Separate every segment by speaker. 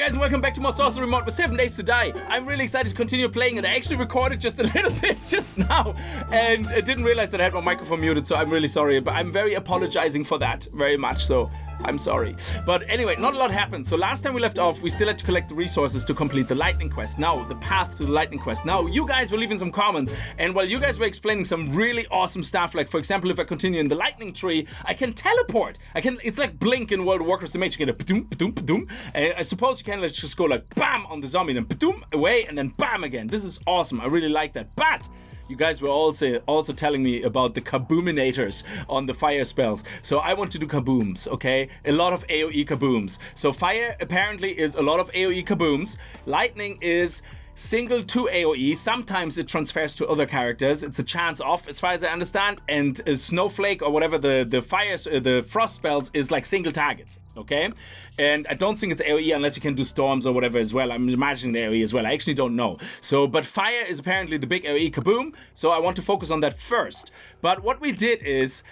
Speaker 1: guys, and welcome back to more Sorcery mod with 7 Days to Die. I'm really excited to continue playing, and I actually recorded just a little bit just now, and I didn't realize that I had my microphone muted, so I'm really sorry, but I'm very apologizing for that, very much so. I'm sorry. But anyway, not a lot happened. So last time we left off, we still had to collect the resources to complete the lightning quest. Now, the path to the lightning quest. Now, you guys were leaving some comments, and while you guys were explaining some really awesome stuff, like, for example, if I continue in the lightning tree, I can teleport. It's like Blink in World of Warcraft the Mage. You get a ba-doom, ba-doom, ba-doom. And I suppose you can just go like, bam, on the zombie, then ba-doom, away, and then bam again. This is awesome. I really like that. But you guys were also telling me about the kaboominators on the fire spells. So I want to do kabooms, okay? A lot of AoE kabooms. So fire apparently is a lot of AoE kabooms. Lightning is single to AoE. Sometimes it transfers to other characters. It's a chance off, as far as I understand. And a snowflake or whatever the frost spells is like single target. Okay, and I don't think it's AoE unless you can do storms or whatever as well. I'm imagining the AoE as well. I actually don't know. So, but fire is apparently the big AoE kaboom. So I want to focus on that first. But what we did is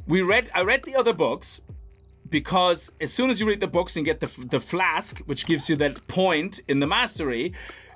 Speaker 1: I read the other books, because as soon as you read the books and get the flask, which gives you that point in the mastery,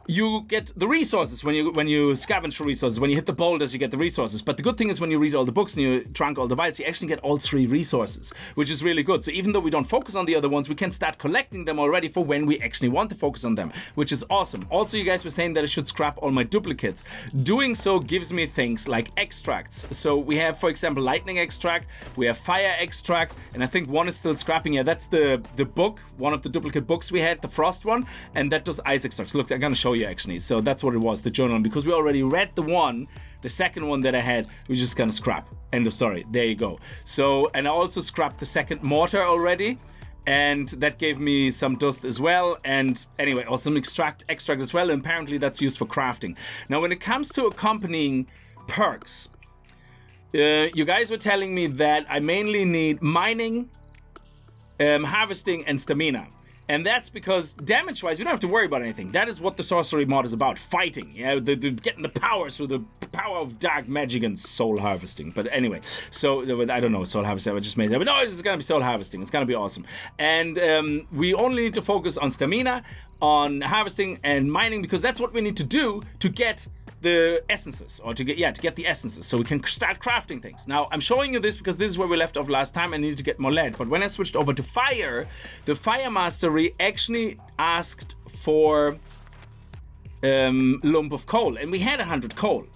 Speaker 1: you get the resources when you scavenge for resources. When you hit the boulders, you get the resources. But the good thing is when you read all the books and you trunk all the vials, you actually get all 3 resources, which is really good. So even though we don't focus on the other ones, we can start collecting them already for when we actually want to focus on them, which is awesome. Also, you guys were saying that I should scrap all my duplicates. Doing so gives me things like extracts. So we have, for example, lightning extract, we have fire extract, and I think one is still scrapping. Yeah, that's the book, one of the duplicate books we had, the frost one, and that does ice extracts. Look, I'm gonna show you actually. So that's what it was, the journal, because we already read the second one that I had, we're just gonna scrap. End of story. There you go. So, and I also scrapped the second mortar already, and that gave me some dust as well. And anyway, also some extract as well, and apparently that's used for crafting. Now, when it comes to accompanying perks, you guys were telling me that I mainly need mining, harvesting, and stamina. And that's because damage-wise, we don't have to worry about anything. That is what the sorcery mod is about, fighting. Yeah, the getting the powers through the power of dark magic and soul harvesting. But anyway, so I don't know, soul harvesting, I just made that. But no, it's going to be soul harvesting. It's going to be awesome. And we only need to focus on stamina, on harvesting and mining, because that's what we need to do to get the essences, or to get the essences, so we can start crafting things. Now, I'm showing you this because this is where we left off last time. I needed to get more lead, but when I switched over to fire, the fire mastery actually asked for lump of coal, and we had 100 coal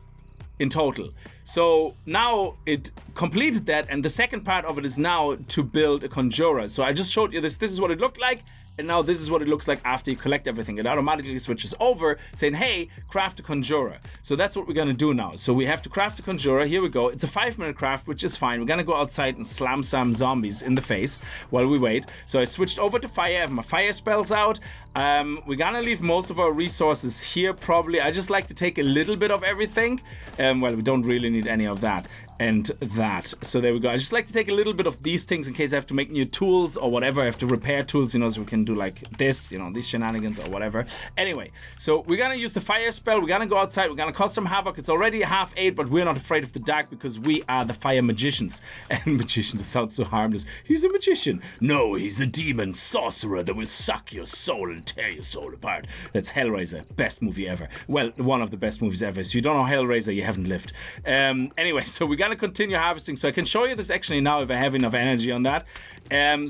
Speaker 1: in total. So now it completed that, and the second part of it is now to build a Conjurer. So I just showed you this. This is what it looked like, and now this is what it looks like after you collect everything. It automatically switches over, saying, hey, craft a Conjurer. So that's what we're gonna do now. So we have to craft a Conjurer. Here we go. It's a 5-minute craft, which is fine. We're gonna go outside and slam some zombies in the face while we wait. So I switched over to fire. I have my fire spells out. We're gonna leave most of our resources here, probably. I just like to take a little bit of everything. Well, we don't really need any of that and that. So there we go. I just like to take a little bit of these things in case I have to make new tools or whatever. I have to repair tools, so we can do like this, these shenanigans or whatever. Anyway, so we're gonna use the fire spell. We're gonna go outside. We're gonna cause some havoc. It's already 8:30, but we're not afraid of the dark because we are the fire magicians. And magician sounds so harmless. He's a magician. No, he's a demon sorcerer that will suck your soul and tear your soul apart. That's Hellraiser. Best movie ever. Well, one of the best movies ever. If you don't know Hellraiser, you haven't lived. Anyway, so we're gonna continue harvesting. So I can show you this actually now if I have enough energy on that.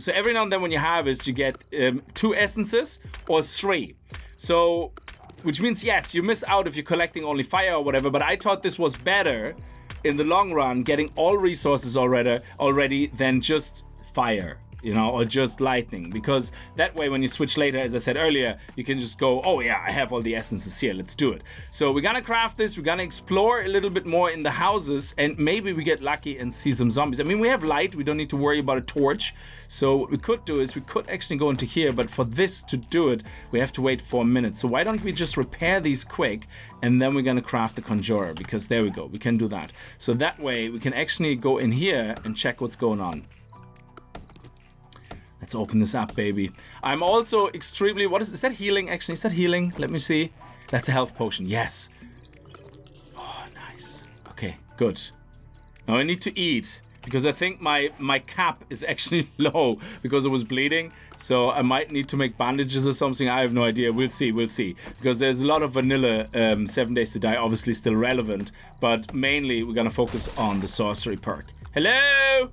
Speaker 1: So every now and then when you harvest, you get 2 essences or 3. So, which means, yes, you miss out if you're collecting only fire or whatever, but I thought this was better in the long run, getting all resources already than just fire. Or just lightning, because that way when you switch later, as I said earlier, you can just go, oh yeah, I have all the essences here, let's do it. So we're gonna craft this, we're gonna explore a little bit more in the houses, and maybe we get lucky and see some zombies. I mean, we have light, we don't need to worry about a torch. So what we could do is we could actually go into here, but for this to do it, we have to wait 4 minutes. So why don't we just repair these quick, and then we're gonna craft the Conjurer, because there we go, we can do that. So that way we can actually go in here and check what's going on. Let's open this up, baby. I'm also extremely... Is that healing, actually? Is that healing? Let me see. That's a health potion. Yes. Oh, nice. Okay, good. Now I need to eat. because I think my cap is actually low because I was bleeding. So I might need to make bandages or something. I have no idea. We'll see. Because there's a lot of vanilla 7 Days to Die, obviously still relevant. But mainly we're going to focus on the sorcery perk. Hello?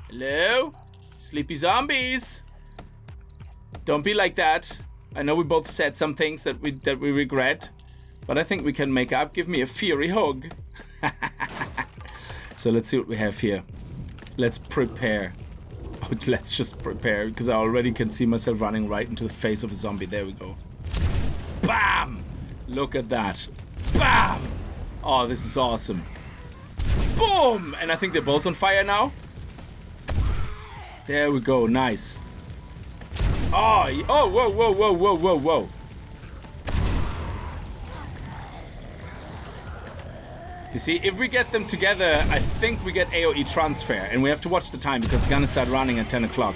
Speaker 1: Hello? Sleepy zombies. Don't be like that. I know we both said some things that we regret. But I think we can make up. Give me a fury hug. So let's see what we have here. Let's prepare. Oh, let's just prepare, because I already can see myself running right into the face of a zombie. There we go. Bam! Look at that. Bam! Oh, this is awesome. Boom! And I think they're both on fire now. There we go. Nice. Oh, whoa. You see, if we get them together, I think we get AoE transfer. And we have to watch the time because it's gonna start running at 10 o'clock.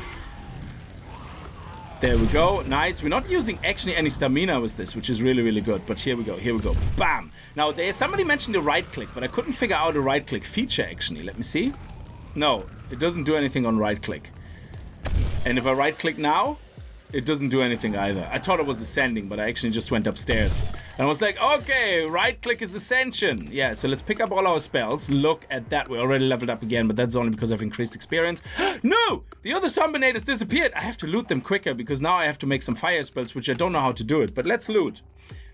Speaker 1: There we go. Nice. We're not using actually any stamina with this, which is really, really good. But here we go. Bam. Now, somebody mentioned the right click, but I couldn't figure out the right click feature, actually. Let me see. No, it doesn't do anything on right click. And if I right click now, it doesn't do anything either. I thought it was ascending, but I actually just went upstairs. And I was like, okay, right click is ascension. Yeah, so let's pick up all our spells. Look at that. We already leveled up again, but that's only because I've increased experience. No! The other Zombinators disappeared. I have to loot them quicker because now I have to make some fire spells, which I don't know how to do it. But let's loot.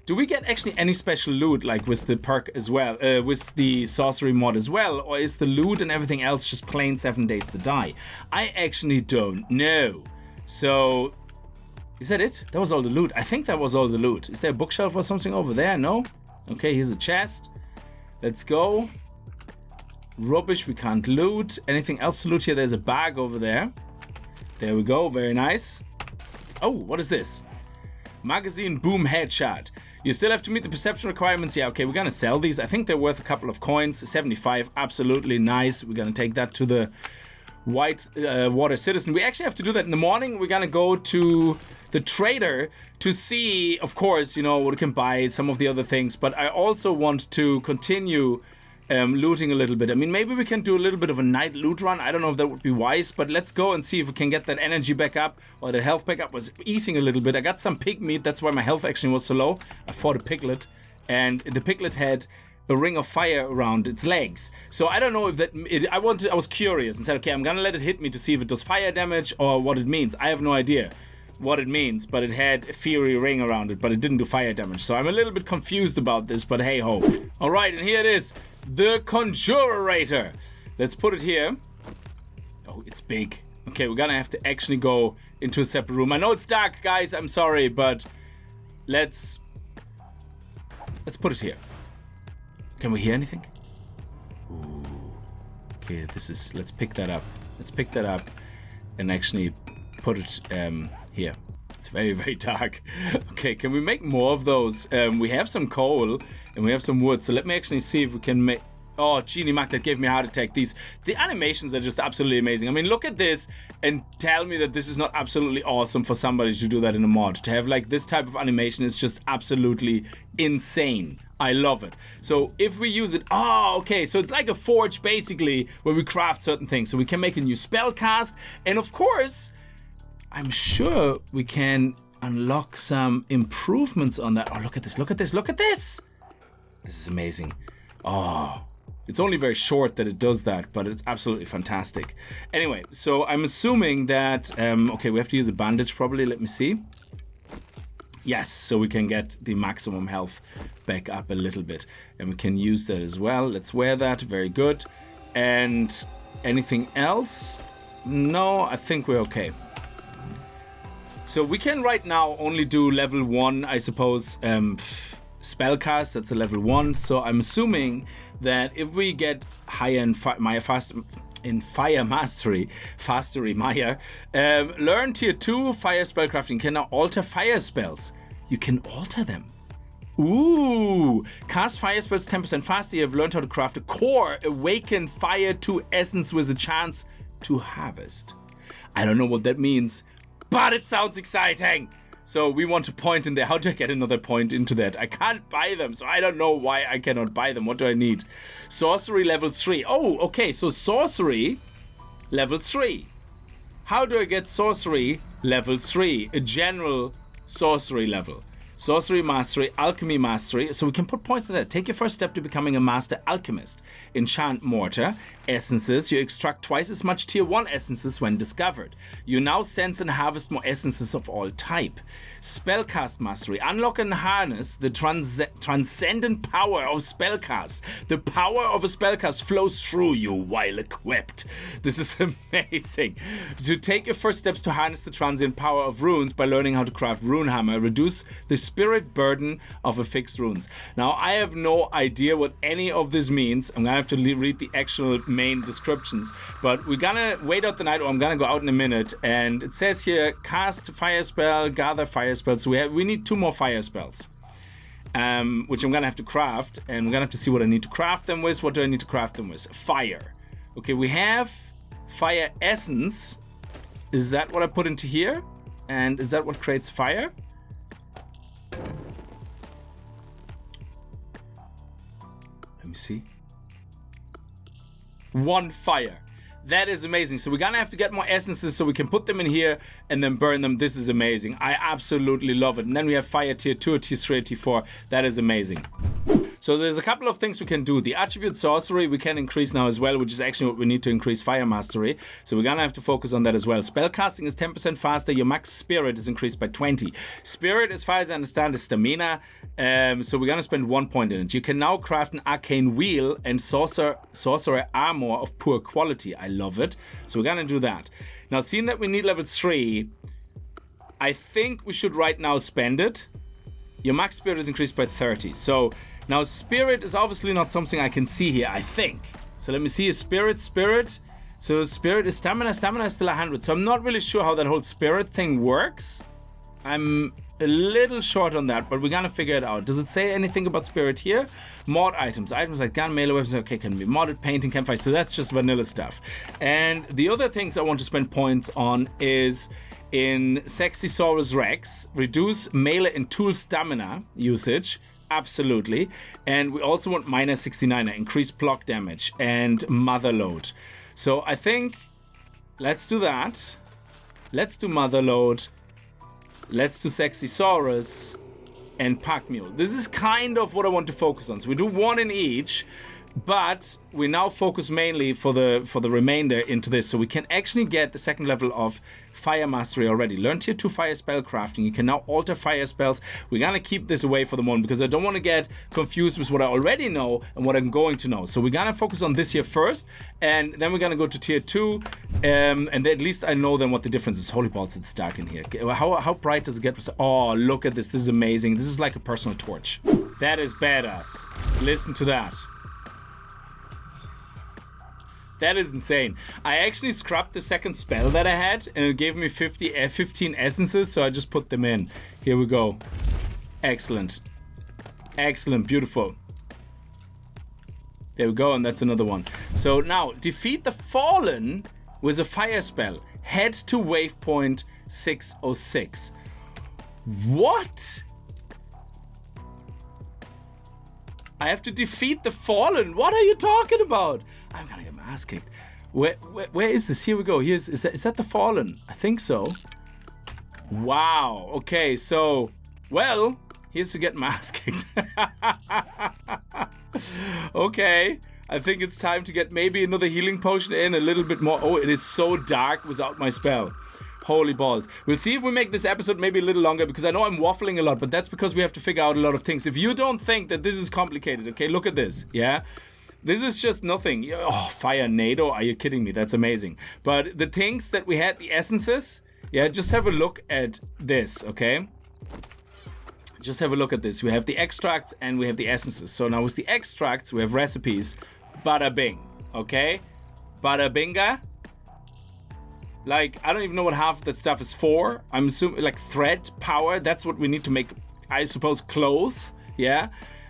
Speaker 1: Do we get actually any special loot, like with the perk as well, with the sorcery mod as well? Or is the loot and everything else just plain 7 Days to Die? I actually don't know. So... is that it? That was all the loot. I think that was all the loot. Is there a bookshelf or something over there? No? Okay, here's a chest. Let's go. Rubbish, we can't loot. Anything else to loot here? There's a bag over there. There we go, very nice. Oh, what is this? Magazine boom headshot. You still have to meet the perception requirements. Yeah, okay, we're gonna sell these. I think they're worth a couple of coins. 75, absolutely nice. We're gonna take that to the White Water Citizen. We actually have to do that in the morning. We're gonna go to the trader to see, of course, you know, what we can buy, some of the other things, but I also want to continue looting a little bit. I mean, maybe we can do a little bit of a night loot run. I don't know if that would be wise, but let's go and see if we can get that energy back up, or that health back up. Was eating a little bit. I got some pig meat, that's why my health actually was so low. I fought a piglet, and the piglet had a ring of fire around its legs. So I don't know if that... I was curious and said, okay, I'm gonna let it hit me to see if it does fire damage or what it means. I have no idea what it means, but it had a fiery ring around it, but it didn't do fire damage. So I'm a little bit confused about this, but hey ho. Alright, and here it is. The Conjurer. Let's put it here. Oh, it's big. Okay, we're gonna have to actually go into a separate room. I know it's dark, guys, I'm sorry, but let's put it here. Can we hear anything? Ooh. Okay, let's pick that up. Let's pick that up and actually put it here. It's very, very dark. Okay, can we make more of those? We have some coal and we have some wood, so let me actually see if we can make... Oh, Genie Mac, that gave me a heart attack. The animations are just absolutely amazing. I mean, look at this and tell me that this is not absolutely awesome for somebody to do that in a mod. To have like this type of animation is just absolutely insane. I love it. So if we use it, oh, okay, so it's like a forge basically where we craft certain things. So we can make a new spell cast, and of course, I'm sure we can unlock some improvements on that. Oh, look at this, look at this, look at this! This is amazing. Oh, it's only very short that it does that, but it's absolutely fantastic. Anyway, so I'm assuming that, okay, we have to use a bandage probably, let me see. Yes, so we can get the maximum health back up a little bit. And we can use that as well. Let's wear that, very good. And anything else? No, I think we're okay. So we can right now only do level 1, I suppose, spellcast, that's a level 1. So I'm assuming that if we get higher in fire mastery, Maya, learn tier 2 fire spellcrafting. Can now alter fire spells. You can alter them. Ooh, cast fire spells 10% faster. You have learned how to craft a core, awaken fire to essence with a chance to harvest. I don't know what that means, but it sounds exciting. So we want a point in there. How do I get another point into that? I can't buy them, so I don't know why I cannot buy them. What do I need? Sorcery level 3. Oh, okay, so sorcery level 3. How do I get sorcery level 3? A general sorcery level. Sorcery Mastery, Alchemy Mastery. So we can put points in that. Take your first step to becoming a Master Alchemist. Enchant Mortar. Essences. You extract twice as much Tier 1 essences when discovered. You now sense and harvest more essences of all type. Spellcast Mastery. Unlock and harness the transcendent power of spellcasts. The power of a spellcast flows through you while equipped. This is amazing. To take your first steps to harness the transient power of runes by learning how to craft rune hammer. Reduce the spirit burden of affixed runes. Now, I have no idea what any of this means. I'm gonna have to read the actual main descriptions, but we're gonna wait out the night, or I'm gonna go out in a minute. And it says here, cast fire spell, gather fire spells. So we need 2 more fire spells, which I'm gonna have to craft, and we're gonna have to see what I need to craft them with. What do I need to craft them with? Fire. Okay, we have fire essence. Is that what I put into here? And is that what creates fire? Let me see. 1 fire. That is amazing. So we're gonna have to get more essences so we can put them in here and then burn them. This is amazing. I absolutely love it. And then we have fire tier 2, tier 3, tier 4. That is amazing. So there's a couple of things we can do. The attribute sorcery we can increase now as well, which is actually what we need to increase fire mastery. So we're gonna have to focus on that as well. Spellcasting is 10% faster. Your max spirit is increased by 20. Spirit, as far as I understand, is stamina. So we're gonna spend 1 point in it. You can now craft an arcane wheel and sorcerer armor of poor quality. I love it. So we're gonna do that. Now, seeing that we need level 3, I think we should right now spend it. Your max spirit is increased by 30. So now spirit is obviously not something I can see here, I think. So let me see, spirit. So spirit is stamina. Stamina is still 100. So I'm not really sure how that whole spirit thing works. I'm a little short on that, but we're gonna figure it out. Does it say anything about spirit here? Mod items. Items like gun, melee weapons, okay, can be modded, painting, campfire. So that's just vanilla stuff. And the other things I want to spend points on is in Sexy Saurus Rex, reduce melee and tool stamina usage. Absolutely. And we also want minor 69er, increase block damage, and mother load. So I think let's do that. Let's do mother load. Let's do Sexy Saurus and Pack Mule. This is kind of what I want to focus on. So we do 1 in each, but we now focus mainly for the remainder into this. So we can actually get the 2nd level of fire mastery already. Learn tier 2 fire spell crafting. You can now alter fire spells. We're gonna keep this away for the moment because I don't want to get confused with what I already know and what I'm going to know. So we're gonna focus on this here first, and then we're gonna go to tier 2, and at least I know then what the difference is. Holyballz, it's dark in here. How bright does it get? Oh, look at this. This is amazing. This is like a personal torch. That is badass. Listen to that. That is insane. I actually scrubbed the 2nd spell that I had, and it gave me 15 essences, so I just put them in. Here we go. Excellent. Excellent. Beautiful. There we go, and that's another one. So now, defeat the Fallen with a fire spell. Head to waypoint 606. What? I have to defeat the Fallen. What are you talking about? I'm gonna get my ass kicked. Where is this? Here we go. Is that the Fallen? I think so. Wow. Okay, so, well, here's to get my ass kicked. Okay. I think it's time to get maybe another healing potion in, a little bit more. Oh, it is so dark without my spell. Holy balls. We'll see if we make this episode maybe a little longer, because I know I'm waffling a lot, but that's because we have to figure out a lot of things. If you don't think that this is complicated, okay, look at this, yeah? This is just nothing. Oh, fire NATO, are you kidding me? That's amazing. But the things that we had, the essences, yeah, just have a look at this, okay? Just have a look at this. We have the extracts and we have the essences. So now with the extracts, we have recipes. Bada bing, okay? Bada binga. Like, I don't even know what half of that stuff is for. I'm assuming, like, thread power. That's what we need to make, I suppose, clothes. Yeah?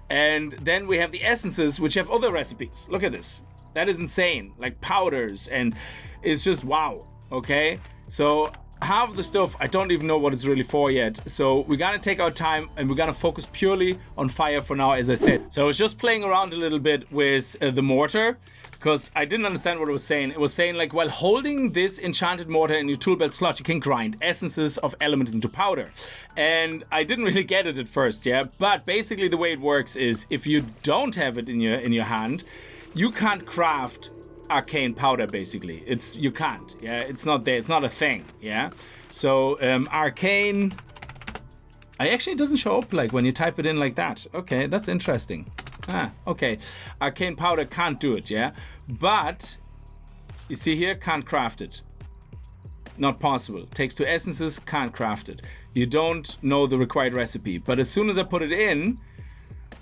Speaker 1: And then we have the essences, which have other recipes. Look at this. That is insane. Like, powders. And it's just wow. Okay? So, half of the stuff, I don't even know what it's really for yet. So we're gonna take our time and we're gonna focus purely on fire for now, as I said. So I was just playing around a little bit with the mortar, because I didn't understand what it was saying. It was saying like, while holding this enchanted mortar in your tool belt slot, you can grind essences of elements into powder. And I didn't really get it at first, yeah? But basically the way it works is, if you don't have it in your hand, you can't craft arcane powder, basically. You can't, yeah? It's not there, it's not a thing, yeah? So, arcane... Actually, it doesn't show up like when you type it in like that. Okay, that's interesting. Okay. Arcane powder can't do it, yeah? But, you see here, can't craft it. Not possible. Takes 2 essences, can't craft it. You don't know the required recipe. But as soon as I put it in,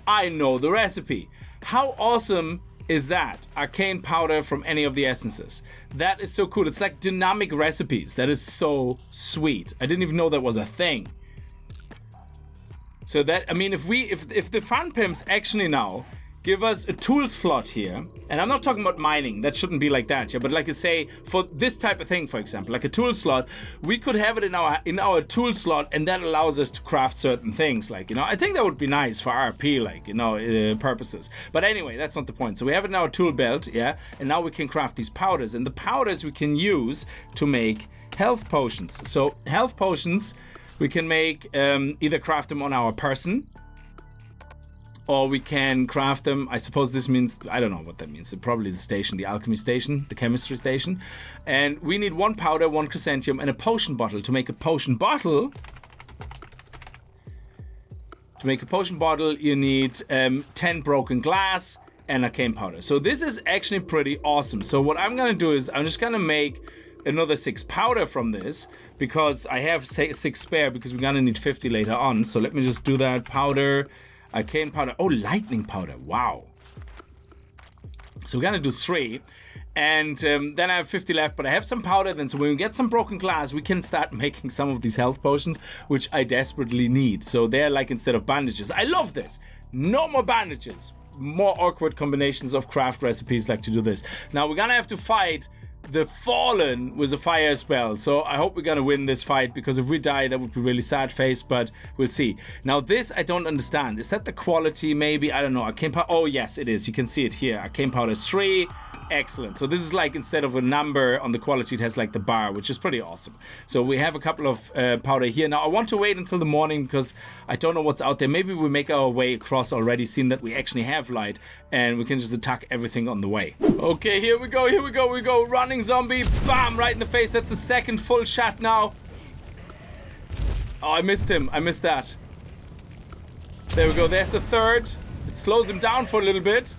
Speaker 1: I know the recipe. How awesome is that? Arcane powder from any of the essences. That is so cool. It's like dynamic recipes. That is so sweet. I didn't even know that was a thing. So that, I mean, if the fan pimps actually now give us a tool slot here, and I'm not talking about mining, that shouldn't be like that, yeah, but like I say, for this type of thing, for example, like a tool slot, we could have it in our tool slot, and that allows us to craft certain things, like, you know, I think that would be nice for RP, like, you know, purposes. But anyway, that's not the point. So we have it in our tool belt, yeah, and now we can craft these powders, and the powders we can use to make health potions. So health potions, we can make, either craft them on our person, or we can craft them, I suppose this means, I don't know what that means, probably the station, the alchemy station, the chemistry station. And we need 1 powder, 1 chrysanthemum, and a potion bottle. To make a potion bottle, you need 10 broken glass and arcane powder. So this is actually pretty awesome. So what I'm gonna do is, I'm just gonna make another 6 powder from this, because I have 6 spare, because we're gonna need 50 later on. So let me just do that. Powder, arcane powder. Oh, lightning powder. Wow. So we're gonna do 3, and then I have 50 left, but I have some powder then. So when we get some broken glass, we can start making some of these health potions, which I desperately need. So they're like, instead of bandages. I love this. No more bandages. More awkward combinations of craft recipes like to do this. Now we're gonna have to fight the Fallen with a fire spell. So I hope we're gonna win this fight, because if we die, that would be really sad face, but we'll see. Now this I don't understand. Is that the quality maybe? I don't know. Arcane powder. Oh yes, it is. You can see it here. Arcane powder 3. Excellent. So this is like, instead of a number on the quality, it has like the bar, which is pretty awesome. So we have a couple of powder here. Now I want to wait until the morning, because I don't know what's out there. Maybe we make our way across already, seeing that we actually have light, and we can just attack everything on the way. Okay, here we go, here we go, we go. Running zombie, bam, right in the face. That's the 2nd full shot now. Oh, I missed him. I missed that. There we go. There's the 3rd. It slows him down for a little bit.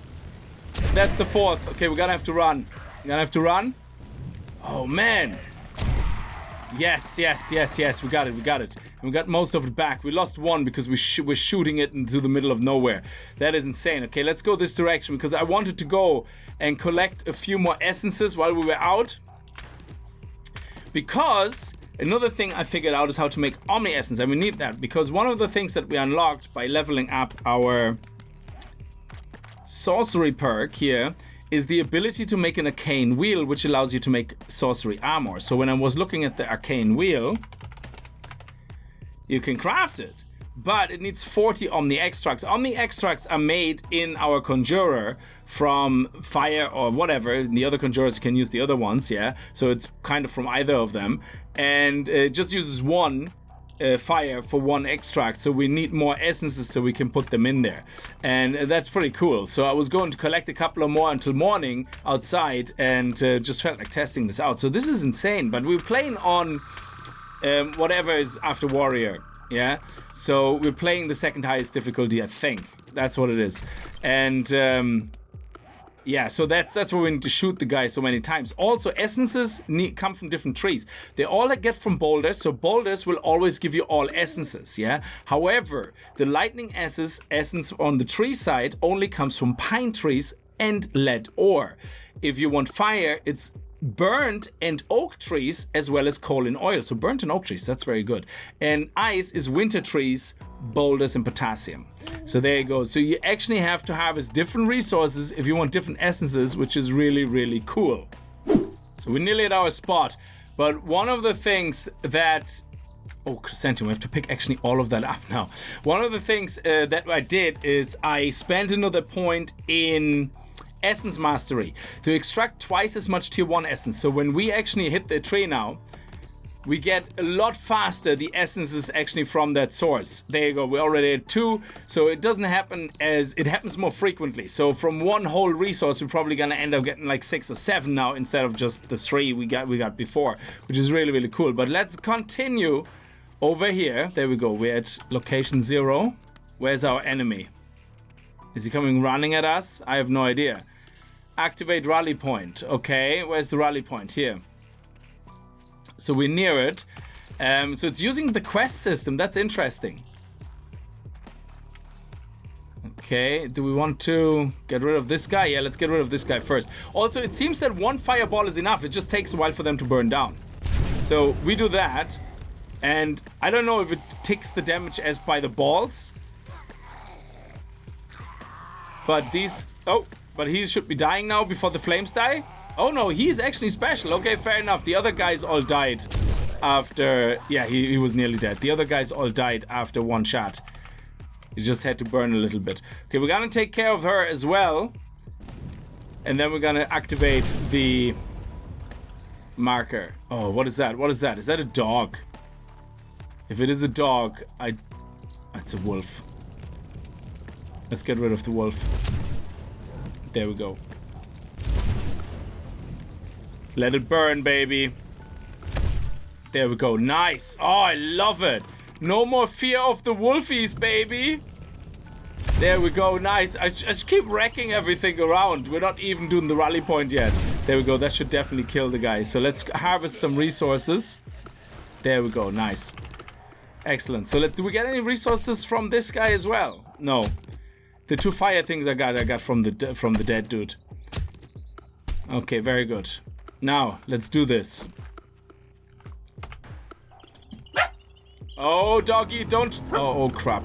Speaker 1: That's the 4th. Okay, we're gonna have to run. We're gonna have to run. Oh, man. Yes, yes, yes, yes. We got it, we got it. And we got most of it back. We lost 1 because we're shooting it into the middle of nowhere. That is insane. Okay, let's go this direction, because I wanted to go and collect a few more essences while we were out. Because another thing I figured out is how to make Omni Essence, and we need that, because one of the things that we unlocked by leveling up our sorcery perk here is the ability to make an arcane wheel, which allows you to make sorcery armor. So when I was looking at the arcane wheel, you can craft it, but it needs 40 Omni extracts. Omni extracts are made in our Conjurer from fire or whatever. The other Conjurers can use the other ones, yeah? So it's kind of from either of them, and it just uses 1 fire for 1 extract, so we need more essences so we can put them in there, and that's pretty cool. So I was going to collect a couple of more until morning outside, and just felt like testing this out. So this is insane, but we're playing on whatever is after Warrior, yeah? So we're playing the 2nd highest difficulty, I think. That's what it is. And yeah, so that's why we need to shoot the guy so many times. Also, essences come from different trees. They all get from boulders, so boulders will always give you all essences, yeah? However, the lightning essence on the tree side only comes from pine trees and lead ore. If you want fire, it's burnt and oak trees, as well as coal and oil. So burnt and oak trees, that's very good. And ice is winter trees, boulders, and potassium. So there you go. So you actually have to harvest different resources if you want different essences, which is really, really cool. So we're nearly at our spot, But one of the things that... Oh, Chrysanthemum, we have to pick actually all of that up now. One of the things that I did is I spent another point in Essence Mastery to extract twice as much tier 1 essence. So when we actually hit the tree now, we get a lot faster the essences actually from that source. There you go, we already had 2, so it doesn't happen as, it happens more frequently. So from one whole resource, we're probably gonna end up getting like 6 or 7 now instead of just the 3 we got before, which is really, really cool. But let's continue over here. There we go, we're at location 0. Where's our enemy? Is he coming running at us? I have no idea. Activate rally point. Okay, where's the rally point? Here. So we're near it. So it's using the quest system. That's interesting. Okay, do we want to get rid of this guy? Yeah, let's get rid of this guy first. Also, it seems that 1 fireball is enough. It just takes a while for them to burn down. So we do that. And I don't know if it ticks the damage as by the balls. But these... Oh, but he should be dying now before the flames die. Oh no, he's actually special. Okay, fair enough. The other guys all died after... Yeah, he was nearly dead. The other guys all died after 1 shot. He just had to burn a little bit. Okay, we're gonna take care of her as well. And then we're gonna activate the marker. Oh, what is that? What is that? Is that a dog? If it is a dog, it's a wolf. Let's get rid of the wolf. There we go. Let it burn, baby. There we go. Nice. Oh, I love it. No more fear of the wolfies, baby. There we go. Nice. I just keep wrecking everything around. We're not even doing the rally point yet. There we go. That should definitely kill the guy. So let's harvest some resources. There we go. Nice. Excellent. So do we get any resources from this guy as well? No. The 2 fire things I got from the dead dude. Okay, very good. Now, let's do this. Oh, doggy, don't... Oh, crap.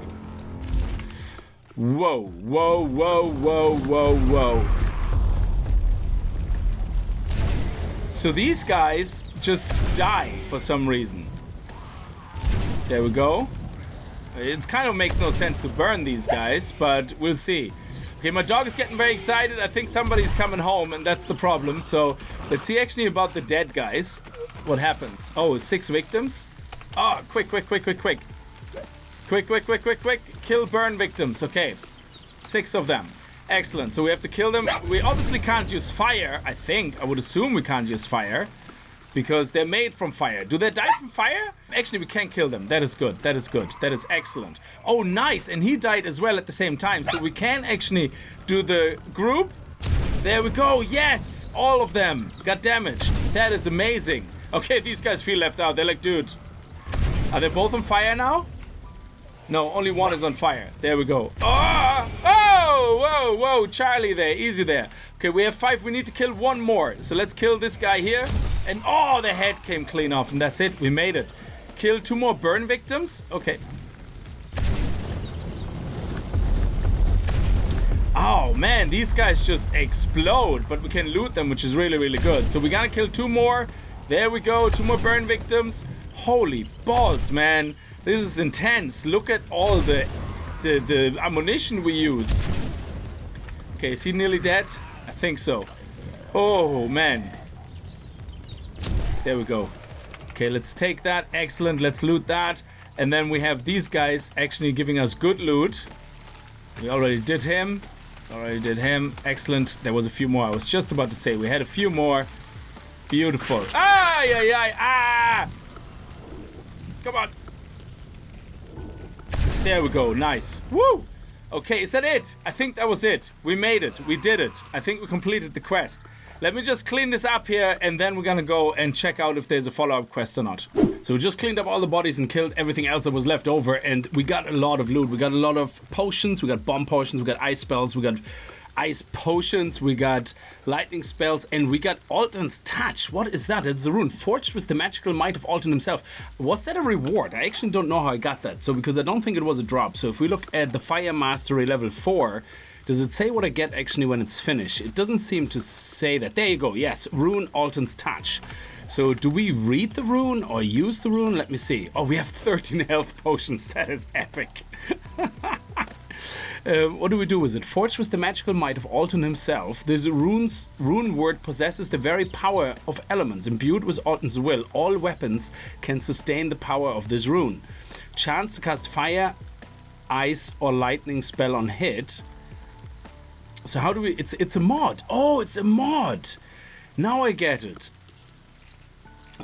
Speaker 1: Whoa, whoa, whoa, whoa, whoa, whoa. So these guys just die for some reason. There we go. It kind of makes no sense to burn these guys, but we'll see. Okay, my dog is getting very excited. I think somebody's coming home, and that's the problem. So let's see actually about the dead guys. What happens? Oh, 6 victims. Oh, quick. Quick. Kill, burn victims. Okay. 6 of them. Excellent. So we have to kill them. We obviously can't use fire, I think. I would assume we can't use fire. Because they're made from fire. Do they die from fire? Actually, we can kill them. That is good. That is good. That is excellent. Oh, nice. And he died as well at the same time. So we can actually do the group. There we go. Yes. All of them got damaged. That is amazing. Okay, these guys feel left out. They're like, dude. Are they both on fire now? No, only 1 is on fire. There we go. Oh! Oh! Whoa! Charlie there. Easy there. Okay, we have 5. We need to kill 1 more. So let's kill this guy here. And oh, the head came clean off. And that's it. We made it. Kill 2 more burn victims. Okay. Oh, man. These guys just explode. But we can loot them, which is really, really good. So we're gonna kill 2 more. There we go. 2 more burn victims. Holy balls, man. This is intense. Look at all the ammunition we use. Okay, is he nearly dead? I think so. Oh, man. There we go. Okay, let's take that. Excellent. Let's loot that. And then we have these guys actually giving us good loot. We already did him. Excellent. There was a few more. I was just about to say we had a few more. Beautiful. Ah! Come on. There we go. Nice. Woo! Okay, is that it? I think that was it. We made it. We did it. I think we completed the quest. Let me just clean this up here, and then we're gonna go and check out if there's a follow-up quest or not. So we just cleaned up all the bodies and killed everything else that was left over, and we got a lot of loot. We got a lot of potions. We got bomb potions. We got ice spells. We got ice potions. We got lightning spells, and we got Alton's Touch. What is that? It's a rune forged with the magical might of Alton himself. Was that a reward? I actually don't know how I got that. So because I don't think it was a drop. So if we look at the Fire Mastery level 4, does it say what I get actually when it's finished? It doesn't seem to say that. There you go. Yes, rune Alton's Touch. So do we read the rune or use the rune? Let me see. Oh, we have 13 health potions. That is epic. What do we do with it? Forged with the magical might of Alton himself, this rune word possesses the very power of elements. Imbued with Alton's will, all weapons can sustain the power of this rune. Chance to cast fire, ice, or lightning spell on hit. So how do we... It's a mod. Oh, it's a mod. Now I get it.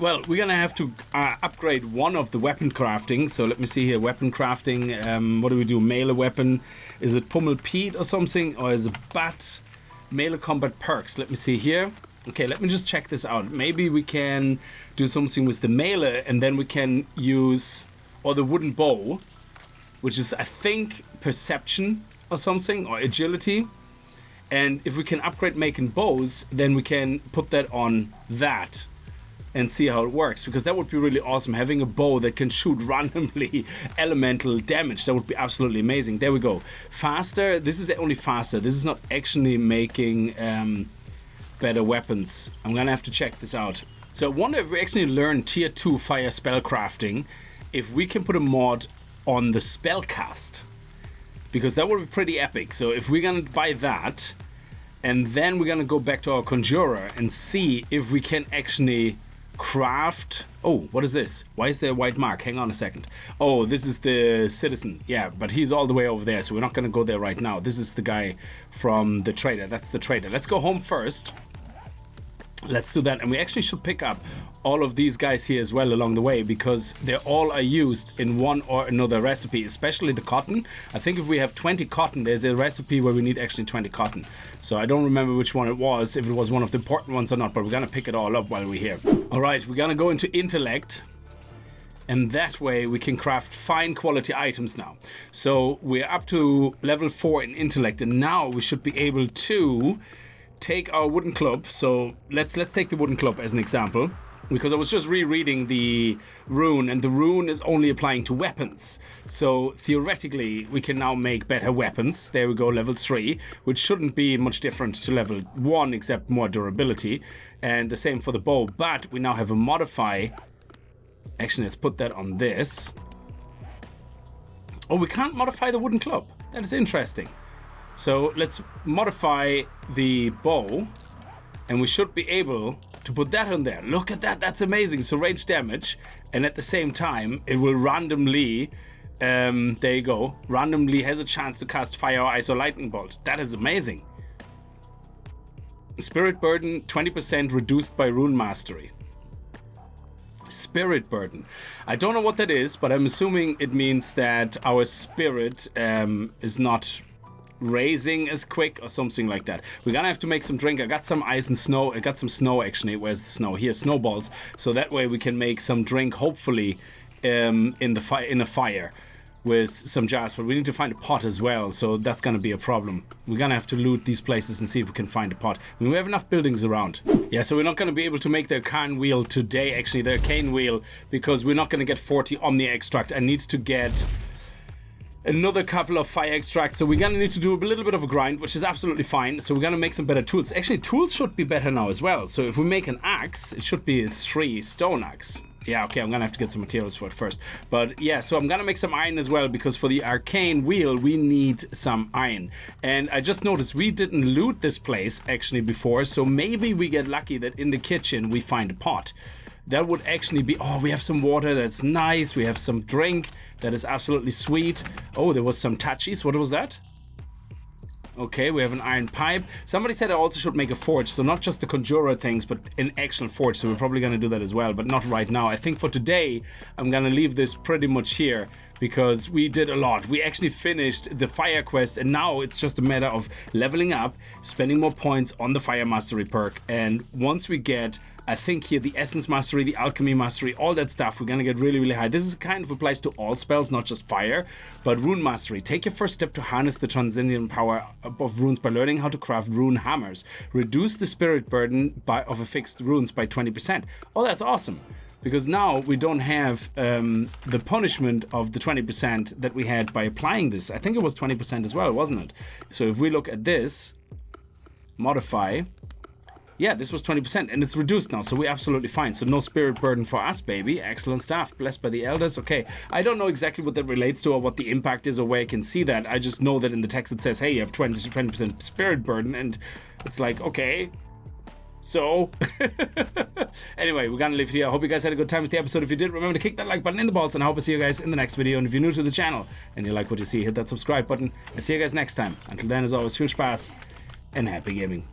Speaker 1: Well, we're gonna have to upgrade one of the weapon crafting. So let me see here, weapon crafting. What do we do? Melee weapon. Is it Pummel Pete or something? Or is it Bat? Melee combat perks. Let me see here. Okay, let me just check this out. Maybe we can do something with the melee and then we can use... Or the wooden bow, which is, I think, perception or something, or agility. And if we can upgrade making bows, then we can put that on that and see how it works, because that would be really awesome, having a bow that can shoot randomly elemental damage. That would be absolutely amazing. There we go. Faster. This is only faster. This is not actually making better weapons. I'm gonna have to check this out. So I wonder if we actually learn tier 2 fire spell crafting, if we can put a mod on the spellcast, because that would be pretty epic. So if we're gonna buy that, and then we're gonna go back to our Conjurer and see if we can actually craft... Oh, what is this? Why is there a white mark? Hang on a second. Oh, this is the citizen. Yeah, but he's all the way over there, so we're not gonna go there right now. This is the guy from the trader. That's the trader. Let's go home first. Let's do that, and we actually should pick up all of these guys here as well along the way, because they all are used in one or another recipe, especially the cotton. I think if we have 20 cotton, there's a recipe where we need actually 20 cotton. So I don't remember which one it was, if it was one of the important ones or not, but we're gonna pick it all up while we're here. All right, we're gonna go into Intellect, and that way we can craft fine quality items now. So we're up to level 4 in Intellect, and now we should be able to take our wooden club. So let's take the wooden club as an example, because I was just rereading the rune, and the rune is only applying to weapons. So theoretically we can now make better weapons. There we go, level 3, which shouldn't be much different to level 1 except more durability, and the same for the bow. But we now have a modify. Actually, let's put that on this. Oh, we can't modify the wooden club. That is interesting. So let's modify the bow, and we should be able to put that on there. Look at that, that's amazing. So range damage, and at the same time it will randomly, there you go, randomly has a chance to cast fire, ice, or lightning bolt. That is amazing. Spirit burden 20% reduced by rune mastery. Spirit burden. I don't know what that is, but I'm assuming it means that our spirit is not raising as quick or something like that. We're gonna have to make some drink. I got some ice and snow. I got some snow actually. Where's the snow? Here, snowballs. So that way we can make some drink, hopefully, in a fire with some jars. But we need to find a pot as well, so that's gonna be a problem. We're gonna have to loot these places and see if we can find a pot. I mean, we have enough buildings around. Yeah, so we're not gonna be able to make the Arcane wheel today, actually, the Arcane wheel, because we're not gonna get 40 Omni extract. I need to get another couple of fire extracts, so we're gonna need to do a little bit of a grind, which is absolutely fine. So we're gonna make some better tools. Actually, tools should be better now as well. So if we make an axe, it should be a 3 stone axe. Yeah, okay, I'm gonna have to get some materials for it first. But yeah, so I'm gonna make some iron as well, because for the Arcane wheel we need some iron. And I just noticed we didn't loot this place actually before, so maybe we get lucky that in the kitchen we find a pot. That would actually be... Oh, we have some water. That's nice. We have some drink. That is absolutely sweet. Oh, there was some touchies. What was that? Okay, we have an iron pipe. Somebody said I also should make a forge. So not just the Conjurer things, but an actual forge. So we're probably going to do that as well, but not right now. I think for today, I'm going to leave this pretty much here, because we did a lot. We actually finished the fire quest, and now it's just a matter of leveling up, spending more points on the fire mastery perk. And once we get... I think here the Essence Mastery, the Alchemy Mastery, all that stuff, we're gonna get really, really high. This is kind of applies to all spells, not just fire, but Rune Mastery. Take your first step to harness the transcendent power of runes by learning how to craft rune hammers. Reduce the spirit burden of a fixed runes by 20%. Oh, that's awesome. Because now we don't have the punishment of the 20% that we had by applying this. I think it was 20% as well, wasn't it? So if we look at this, modify, Yeah, this was 20%, and it's reduced now, so we're absolutely fine. So no spirit burden for us, baby. Excellent stuff. Blessed by the elders. Okay, I don't know exactly what that relates to or what the impact is or where I can see that. I just know that in the text it says, hey, you have 20% spirit burden, and it's like, okay, so... Anyway, we're gonna leave it here. I hope you guys had a good time with the episode. If you did, remember to kick that like button in the balls, and I hope to see you guys in the next video. And if you're new to the channel and you like what you see, hit that subscribe button, and see you guys next time. Until then, as always, viel Spaß and happy gaming.